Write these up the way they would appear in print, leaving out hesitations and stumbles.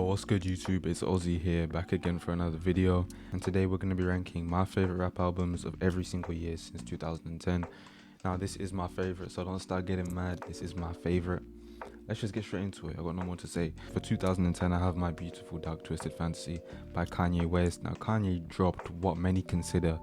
Yo, what's good YouTube? It's Ozzy here, back again for another video, and today we're going to be ranking my favorite rap albums of every single year since 2010. Now this is my favorite, so don't start getting mad. This is my favorite. Let's just get straight into it. I got no more to say. For 2010, I have My Beautiful Dark Twisted Fantasy by Kanye West. Now Kanye dropped what many consider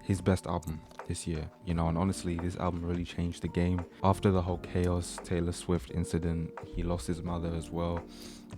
his best album this year, and honestly this album really changed the game. After the whole chaos Taylor Swift incident, he lost his mother as well.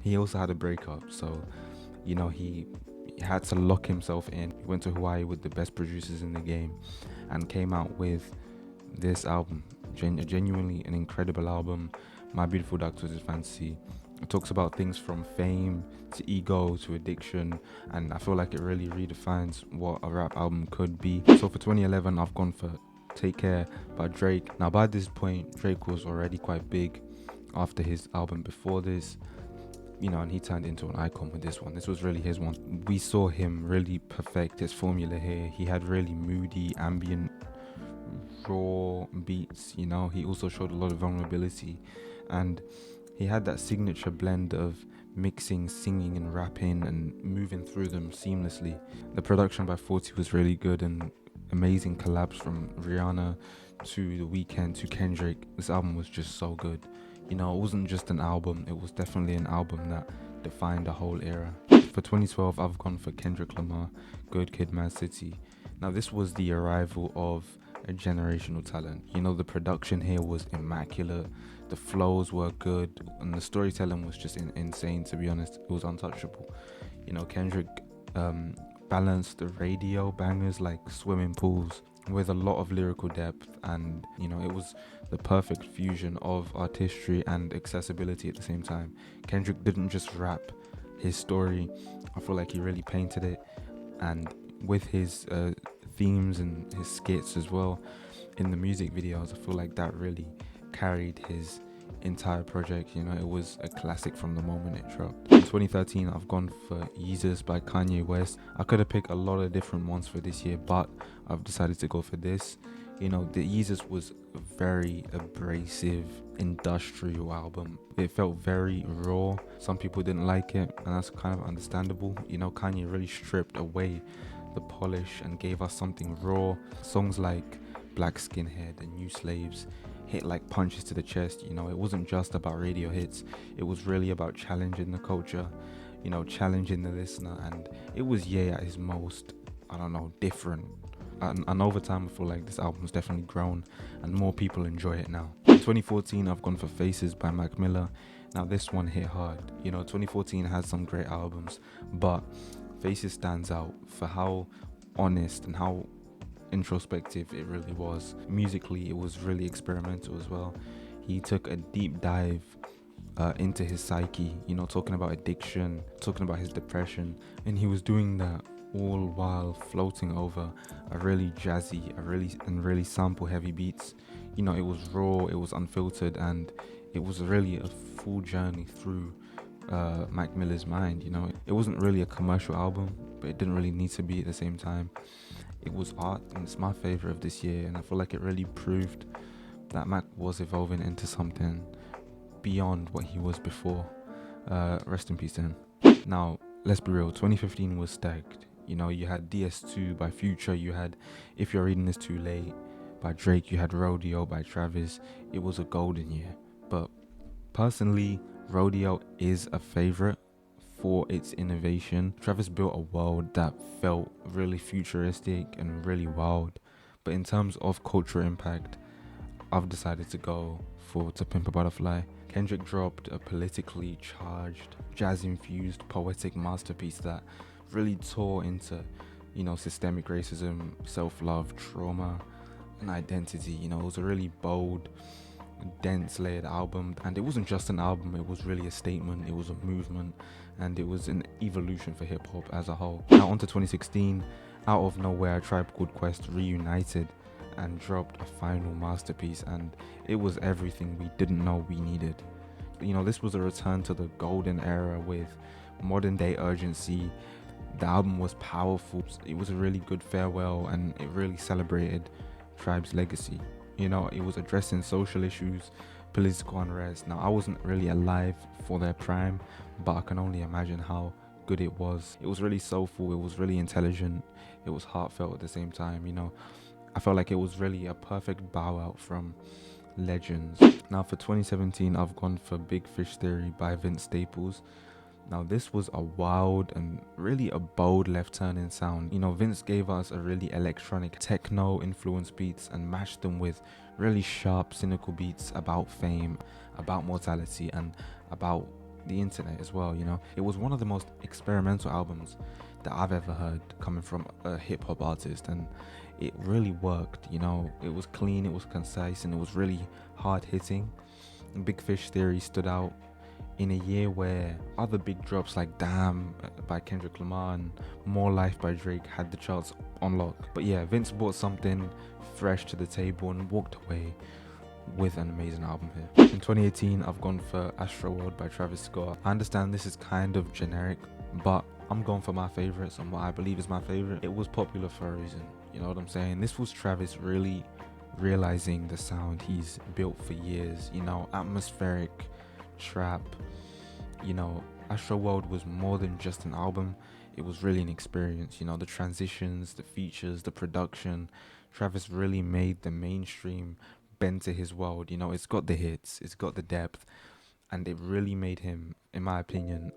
He also had a breakup, so he had to lock himself in. He went to Hawaii with the best producers in the game and came out with this album, genuinely an incredible album. My Beautiful Dark Twisted Fantasy. It talks about things from fame to ego to addiction, and I feel like it really redefines what a rap album could be. So for 2011, I've gone for Take Care by Drake. Now by this point, Drake was already quite big after his album before this, and he turned into an icon with this one. This was really his one. We saw him really perfect his formula here. He had really moody, ambient, raw beats, he also showed a lot of vulnerability, and he had that signature blend of mixing, singing and rapping and moving through them seamlessly. The production by 40 was really good, and amazing collabs from Rihanna to The Weeknd to Kendrick. This album was just so good. It wasn't just an album, it was definitely an album that defined a whole era. For 2012, I've gone for Kendrick Lamar, Good Kid, Mad City. Now this was the arrival of a generational talent. The production here was immaculate, the flows were good, and the storytelling was just insane, to be honest. It was untouchable. Kendrick balanced the radio bangers like Swimming Pools with a lot of lyrical depth, and it was the perfect fusion of artistry and accessibility at the same time. Kendrick didn't just rap his story, I feel like he really painted it, and with his themes and his skits as well in the music videos, I feel like that really carried his entire project. It was a classic from the moment it dropped. In 2013, I've gone for Yeezus by Kanye West. I could have picked a lot of different ones for this year, but I've decided to go for this. The Yeezus was a very abrasive, industrial album. It felt very raw. Some people didn't like it, and that's kind of understandable. Kanye really stripped away the polish and gave us something raw. Songs like Black Skinhead and New Slaves hit like punches to the chest. It wasn't just about radio hits, it was really about challenging the culture, challenging the listener, and it was Ye at his most, different. And over time, I feel like this album's definitely grown and more people enjoy it now. In 2014, I've gone for Faces by Mac Miller. Now this one hit hard. 2014 has some great albums, but Faces stands out for how honest and how introspective it really was. Musically, it was really experimental as well. He took a deep dive into his psyche, talking about addiction, talking about his depression, and he was doing that all while floating over a really jazzy, really sample heavy beats. It was raw, it was unfiltered, and it was really a full journey through Mac Miller's mind. It wasn't really a commercial album, but it didn't really need to be at the same time. It was art, and it's my favorite of this year, and I feel like it really proved that Mac was evolving into something beyond what he was before. Rest in peace to him. Now let's be real, 2015 was stacked. You had DS2 by Future, you had If You're Reading This Too Late by Drake, you had Rodeo by Travis. It was a golden year, but personally, Rodeo is a favorite for its innovation. Travis built a world that felt really futuristic and really wild, but in terms of cultural impact, I've decided to go for To Pimp a Butterfly. Kendrick dropped a politically charged, jazz-infused, poetic masterpiece that really tore into, systemic racism, self-love, trauma, and identity. It was a really bold, dense, layered album, and it wasn't just an album, it was really a statement, it was a movement, and it was an evolution for hip-hop as a whole. Now onto 2016, out of nowhere, Tribe Called Quest reunited and dropped a final masterpiece, and it was everything we didn't know we needed. This was a return to the golden era with modern day urgency. The album was powerful, it was a really good farewell, and it really celebrated Tribe's legacy. It was addressing social issues political unrest. Now, I wasn't really alive for their prime, but I can only imagine how good it was. It was really soulful, it was really intelligent, it was heartfelt at the same time, you know. I felt like it was really a perfect bow out from legends. Now for 2017, I've gone for Big Fish Theory by Vince Staples. Now this was a wild and really a bold left turn in sound. You know, Vince gave us a really electronic techno influenced beats and matched them with really sharp, cynical beats about fame, about mortality, and about the internet as well. You know, it was one of the most experimental albums that I've ever heard coming from a hip hop artist, and it really worked. You know, it was clean, it was concise, and it was really hard hitting. Big Fish Theory stood out in a year where other big drops like Damn by Kendrick Lamar and More Life by Drake had the charts on lock. But yeah, Vince brought something fresh to the table and walked away with an amazing album here. In 2018, I've gone for Astro World by Travis Scott. I understand this is kind of generic, but I'm going for my favorites and what I believe is my favorite. It was popular for a reason, you know what I'm saying? This was Travis really realizing the sound he's built for years, you know, atmospheric trap. You know, Astro World was more than just an album, it was really an experience. You know, the transitions, the features, the production. Travis really made the mainstream bend to his world. You know, it's got the hits, it's got the depth, and it really made him, in my opinion,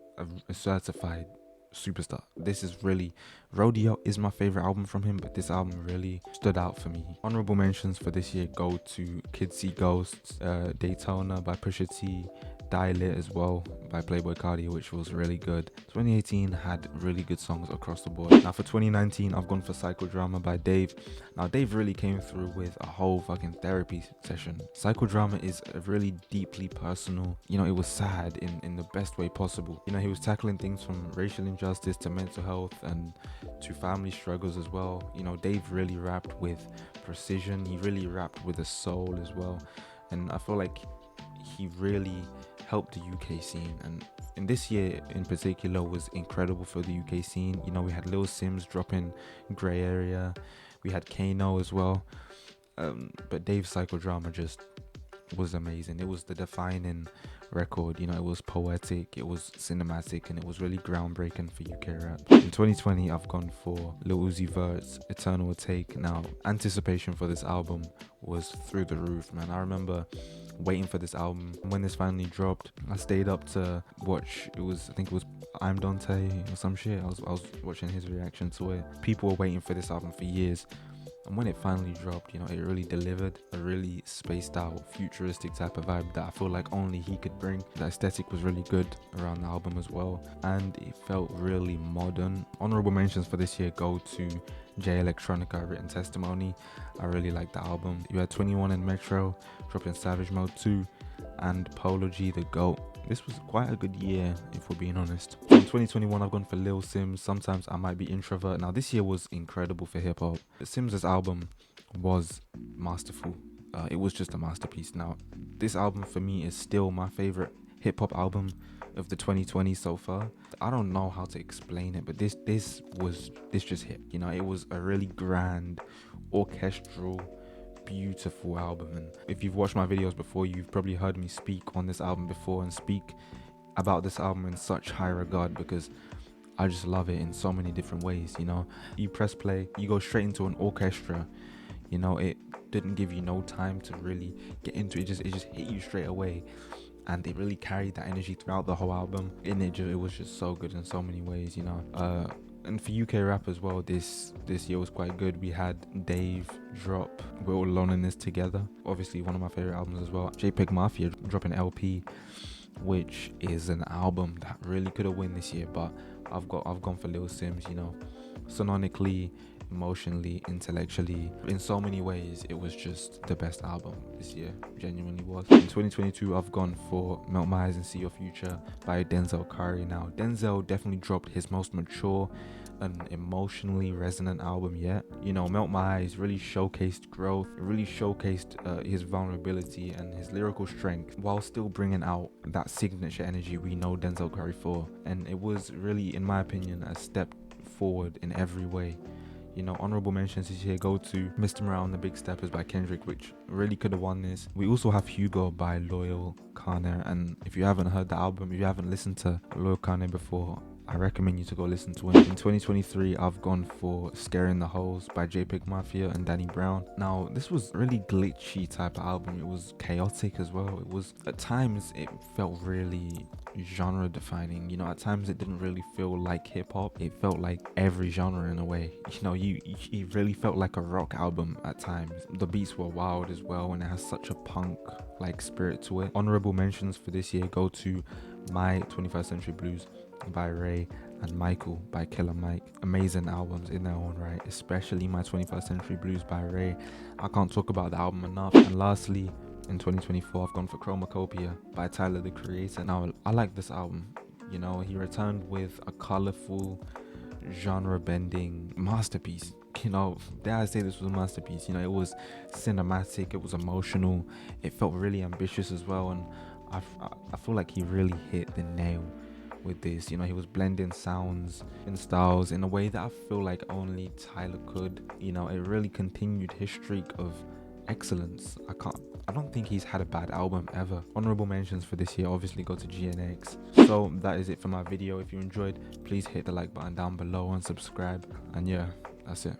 a certified superstar. This is really, Rodeo is my favorite album from him, but this album really stood out for me. Honorable mentions for this year go to Kids See Ghosts, Daytona by Pusha T, Die Lit as well by Playboi Carti, which was really good. 2018 had really good songs across the board. Now for 2019, I've gone for Psychodrama by Dave. Now Dave really came through with a whole fucking therapy session. Psychodrama is a really deeply personal, you know, it was sad in the best way possible. You know, he was tackling things from racial injustice to mental health and to family struggles as well. You know, Dave really rapped with precision, he really rapped with a soul as well, and I feel like he really helped the UK scene, and in this year in particular was incredible for the UK scene. You know, we had Lil Sims dropping Grey Area, we had Kano as well, but Dave's Psychodrama just was amazing. It was the defining record, you know, it was poetic, it was cinematic, and it was really groundbreaking for UK rap. In 2020, I've gone for Lil Uzi Vert's Eternal Take. Now, anticipation for this album was through the roof, man. I remember waiting for this album. When this finally dropped, I stayed up to watch, I think it was I'm Dante or some shit. I was watching his reaction to it. People were waiting for this album for years, and when it finally dropped, you know, it really delivered a really spaced out, futuristic type of vibe that I feel like only he could bring. The aesthetic was really good around the album as well, and it felt really modern. Honorable mentions for this year go to J Electronica, Written Testimony. I really like the album. You had 21 and Metro dropping Savage Mode 2, and Polo G the GOAT. This was quite a good year, if we're being honest. In 2021, I've gone for Lil Sims, Sometimes I Might Be Introvert. Now, this year was incredible for hip hop. Sims' album was masterful. It was just a masterpiece. Now, this album for me is still my favorite hip hop album of the 2020s so far. I don't know how to explain it, but this just hit. You know, it was a really grand, orchestral, beautiful album. And if you've watched my videos before, you've probably heard me speak on this album before and speak about this album in such high regard, because I just love it in so many different ways. You know, you press play, you go straight into an orchestra. You know, it didn't give you no time to really get into it. It just hit you straight away, and it really carried that energy throughout the whole album. And it was just so good in so many ways, you know. And for UK rap as well, this year was quite good. We had Dave drop We're All Alone in This Together, obviously one of my favorite albums as well. JPEG Mafia dropping LP, which is an album that really could have won this year, but I've gone for Lil Sims. You know, sonically, emotionally, intellectually, in so many ways, it was just the best album this year. Genuinely was. In 2022, I've gone for Melt My Eyes and See Your Future by Denzel Curry. Now, Denzel definitely dropped his most mature and emotionally resonant album yet. You know, Melt My Eyes really showcased growth. It really showcased his vulnerability and his lyrical strength, while still bringing out that signature energy we know Denzel Curry for. And it was really, in my opinion, a step forward in every way. You know, honorable mentions this year go to Mr. Morale and the Big Steppers by Kendrick, which really could have won this. We also have Hugo by Loyal Kane, and if you haven't heard the album, if you haven't listened to Loyal Kane before, I recommend you to go listen to him. In 2023, I've gone for Scaring the Hoes by JPEG Mafia and Danny Brown. Now, this was really glitchy type of album. It was chaotic as well. It was, at times, it felt really genre defining. You know, at times it didn't really feel like hip hop. It felt like every genre in a way. You know, it really felt like a rock album at times. The beats were wild as well, and it has such a punk like spirit to it. Honorable mentions for this year go to My 21st Century Blues by Ray and Michael by Killer Mike. Amazing albums in their own right, especially My 21st Century Blues by Ray. I can't talk about the album enough. And lastly, in 2024, I've gone for Chromacopia by Tyler the Creator. Now, I like this album. You know, he returned with a colorful, genre-bending masterpiece. You know, dare I say this was a masterpiece? You know, it was cinematic, it was emotional, it felt really ambitious as well, and I feel like he really hit the nail with this. You know, he was blending sounds and styles in a way that I feel like only Tyler could. You know, it really continued his streak of excellence. I don't think he's had a bad album ever. Honorable mentions for this year obviously go to GNX. So that is it for my video. If you enjoyed, please hit the like button down below and subscribe. And yeah, that's it.